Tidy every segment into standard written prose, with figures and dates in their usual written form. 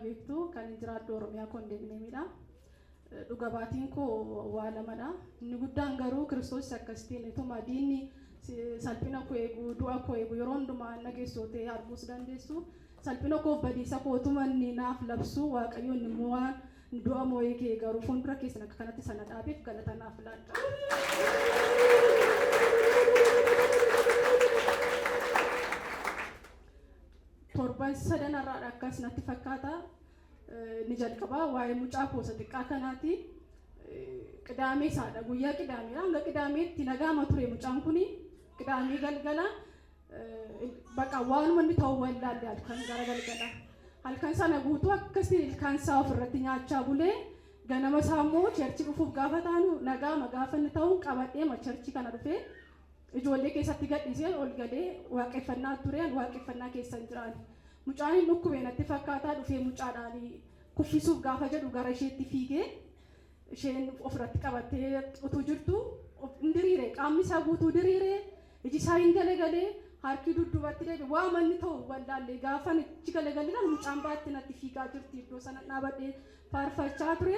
beektu kan jiraadhu Oromiyaa kondominiyeemidha. Dhuga baatiin koo waa lamadha. Inni guddaan garuu Kiristoos akkasitiin ituma diinni salphina koo eegu du'a koo eegu yeroo hundumaa nageessoote arguus dandeessu. Salphina koo badiisa koo utuma inni naaf labsu Waaqayyoon immoo waan du'a moo'ee kee garuu fuuldura keessan akka kanatti sana dhaabeef galata naaf laadha. Torban sadan irraa akkas natti fakkaata. Ni jalqaba waa'ee mucaa koo xiqqaa kanaati. Qidaamee saadha guyyaa qidaamee hanga qidaameetti nagaama ture mucaan kuni qidaamee galgala baqa waanuma inni ta'uu wallaalle halkan gara galgala. Halkan sana guutuu akkasiin ilkaan isaa ofirratti nyaachaa bulee ganama isaa immoo cherchi dhufuuf gaafa taanu nagaama gaafa inni ta'u qabadhee cherchi kana dhufee ijoollee keessatti gadhiisee ol galee waaqeffannaa ture waaqeffannaa keessa hin jiraan. Mucaan inni dhukkubee natti fakkaataa dhufee mucaadhaan kuffisuuf gaafa jedhu gara isheetti fiigee isheen ofirratti qabattee utuu jirtu diriiree qaamni isaa guutuu diriiree iji isaa hin galagalee harki dudduubatti deebi'e waa manni ta'u wallaallee gaafa ichi galagalee mucaan baatti natti fiigaa jirti iddoo sana dhaabadhee faarfachaa ture.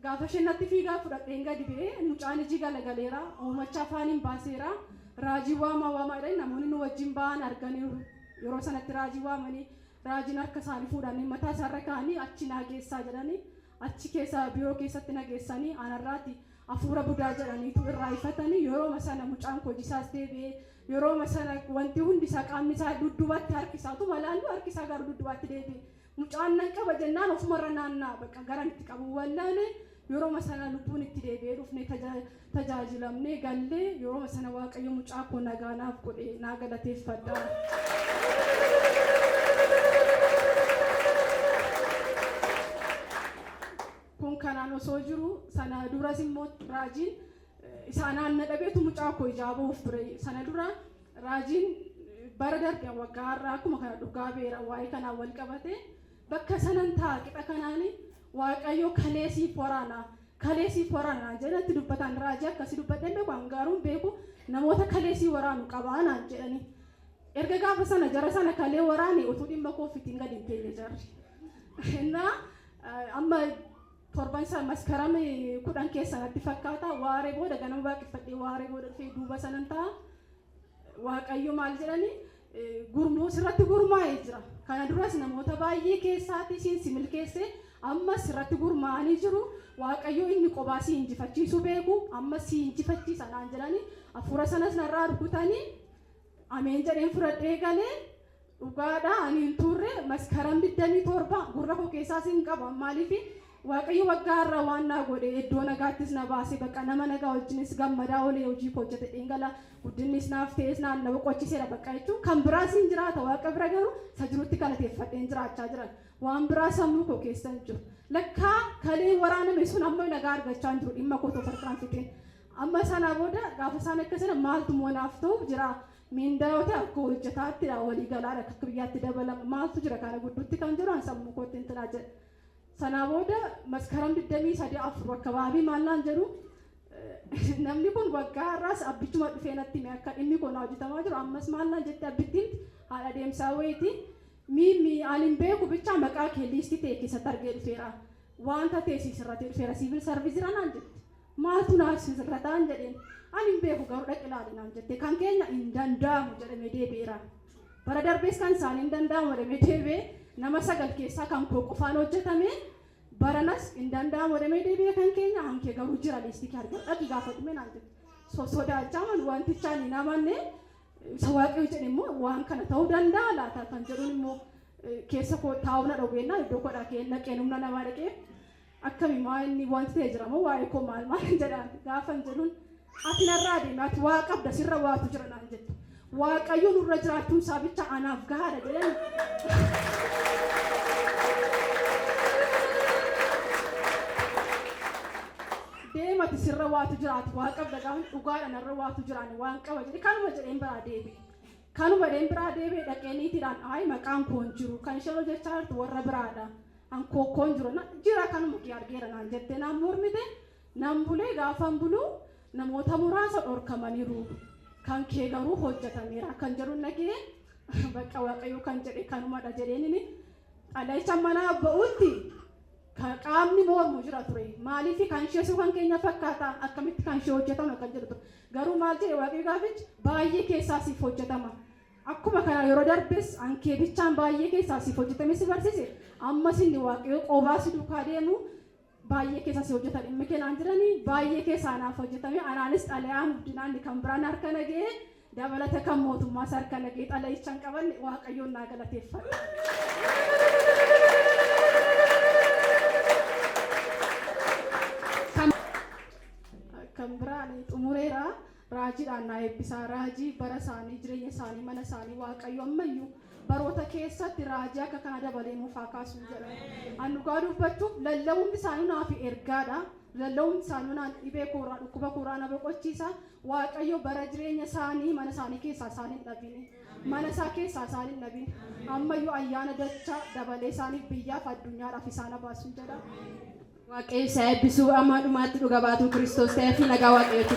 Gaafa isheen natti fiigaa fudhadheen gadi ba'ee mucaan iji galagaleera uumacha afaaniin baaseera raajii waamaa jedhanii namoonni nu wajjin ba'an arganiiru. Yeroo sanatti raajii waamanii raajiin harka isaanii fuudhanii mataa isaarra kaa'anii achi nageessaa jedhanii achi keessa biiroo keessatti nageessanii anarraati hafuura budaa jedhaniitu irraa ifatanii yeroo sana mucaan koo jisaas deebi'ee yeroo sana wanti hundi isaa qaamni isaa dudduubatti harki isaatu malaallu harki isaa gara dudduubatti deebi'e mucaan nan qaba jennaan ofumarra naannaa bakka gara itti qabu wallaane yeroo sana lubbuun itti deebi'ee dhufnee tajaajilamnee gallee yeroo sana Waaqayyo mucaa koo nagaa naaf godhe naa galateeffadha. Kun kanaan osoo jiru sana duras immoo raajiin isaan aanna dhabeetu mucaa koo ijaabuuf ture. Sana dura raajiin bara darbe waggaa har'aa akkuma kana dhugaa beera waa'ee kanaan wal qabate bakka sanan ta'a qixa kanaani Waaqayyo kaleesiif waraana jedhatti dubbatan raajii akkasii dubbadheen beeku hangaaruun beeku namoota kaleesii waraanu qabaanaan jedhani. Erga gaafa sana jara sana kalee waraane utuu dhimma koofitiin gadi hin teenye jarri. Innaa amma torban sana maskarame 10 keessa natti fakkaata waaree booda ganama waaqeffadhee waaree booda dhufee duuba sanan ta'a. Waaqayyo maal jedhani gurmuu sirratti gurmaa'ee jira. Kana duras namoota baay'ee keessaati siin milkeessee amma sirratti gurmaa'anii jiru. Waaqayyo inni qophaa si injifachiisu beeku amma si injifachiisa naan jedhani hafuura sanas narraa rukutanii ameen jedheen fudhadhee galee dhugaadha ani hin turre maskaram 27 gurra koo keessaa siin qaba maaliif Waaqayyo waggaa irraa waan naa godhe iddoo nagaattis na baase bakka nama nagaa wajjinis gammadaa olee hojii koo hojjete dhingala guddinnis naaf ta'es naan na boqochiseera bakka jechuun kan biraas hin jiraata Waaqa bira garuu sajirutti galateeffadheen jiraachaa jiran waan biraa sammuu koo keessa hin jiru. Lakkaa kalee waraaname sun amma nagaa argachaa hin jiru dhimma koo tofarkaan fixeen. Amma sana booda gaafa isaan akkasina maaltu moonaaf ta'u jira miindaa'oota akka hojjetaatti walii galaadha akka biyyaatti dabalama maaltu jira kana gudduutti kan jiru an sammuu kootti hin tilaa jedha. Sana booda maskaram 23 akkabaabii maallaan jedhu namni kun waggaa har'aas abbichuma dhufee natti mee akka dhimmi kun hojjetamaa jiru ammas maallaan jette abbittiin haadha deemsaa wayiiti miimi alin beeku bicha maqaa kee liistii ta'e keessatti argee dhufeera wanta teessis irratti dhufeera siivil sarviisira naan jette maaltu naassis irra ta'an jedheen alin beeku garuu dhaqi ilaali naan jette kan keenya hin danda'amu jedhamee deebi'eera bara darbees kan isaanii hin danda'amu jedhamee deebi'ee nama 9 keessaa kan koo qofaan hojjetame baranas hin danda'amu jedhamee deebi'ee kan keenya hankee garuu jira liistii kee argaa dhaqi gaafadhume naan jette sodaachaan wantichaan hin amanne Waaqayyo jedhe immoo waan kana ta'uu danda'a laata kan jedhuun immoo keessa koo taa'uuna dhowweenna iddoo kodhaa dhaqee humna namaa dhaqee akkami maa inni wanti ta'e jira moo waa'ee koo maal jedhaan gaafa hin jedhuun ati narraa deemi ati waa qabda sirra waatu jira naan jette Waaqayyo nurra jiraachuun isaa bicha anaaf gahaadha jedhan. Deemati sirra waatu jiraatu waa qabda gaafa dhugaadhaan irra waatu jiraan waan qaba jedhe kanuma jedheen biraa deebi'e. Kanuma jedheen biraa deebi'e dhaqeeniitiidhaan ayi maqaan koon jiru kan ishee hojjechaa jirtu warra biraadha. An kookkoon jiru jira kanuma kee argeera naan jettee naan mormite nan bulee gaafan buluu namoota muraasa dhorkamaniiru. Kan kee garuu hojjetameera kan jedhuun nagee bakka Waaqayyo kan jedhe kanumadha jedheenini Dhalacha manaa ba'utti qaamni mormu jira ture. Maaliif kan ishee suukan keenya fakkaata akkamitti kan ishee hojjetama kan jedhu ture. Garuu maal jedhe Waaqayyo gaafichi baay'ee keessaa siif hojjetama. Akkuma kana yeroo darbes ankee bichaan baay'ee keessaa siif hojjetame si barsiise. Ammas inni Waaqayyo qobaa si duukaa deemu baay'ee keessaa si hojjetan dhimmi keenan jiranii baay'ee keessaa naaf hojjetame. Anaanis dhalayaan guddinaan kan biraan harka nagee dabalata kan mootummaas harka nagee dhalayichaan qaban Waaqayyoon naa galateeffadha. Kan biraan xumureera raajiidhaan naa eebbisaa. Raajii bara isaanii jireenya isaanii mana isaanii Waaqayyo ammayyuu baroota keessatti raajii akka kana dabalee nuuf haa kaasuu jedha. An dhugaa dubbachuuf lallabumti isaanii naaf ergaadha. Lallabumti isaanii naan dhibee kooraa dhukkuba kooraa na boqochiisa. Waaqayyo bara jireenya isaanii mana isaanii keessaa isaan hin dhabine. Mana isaa keessaa isaan hin dhabine. Ammayyuu ayyaana dachaa dabalee isaaniif biyyaaf addunyaadhaaf isaan baasuu jedha. Waaqayyo isa eebbisuu amma dhumaatti dhuga baatu Kiristoos ta'ee fi nagaa Waaqayyooti.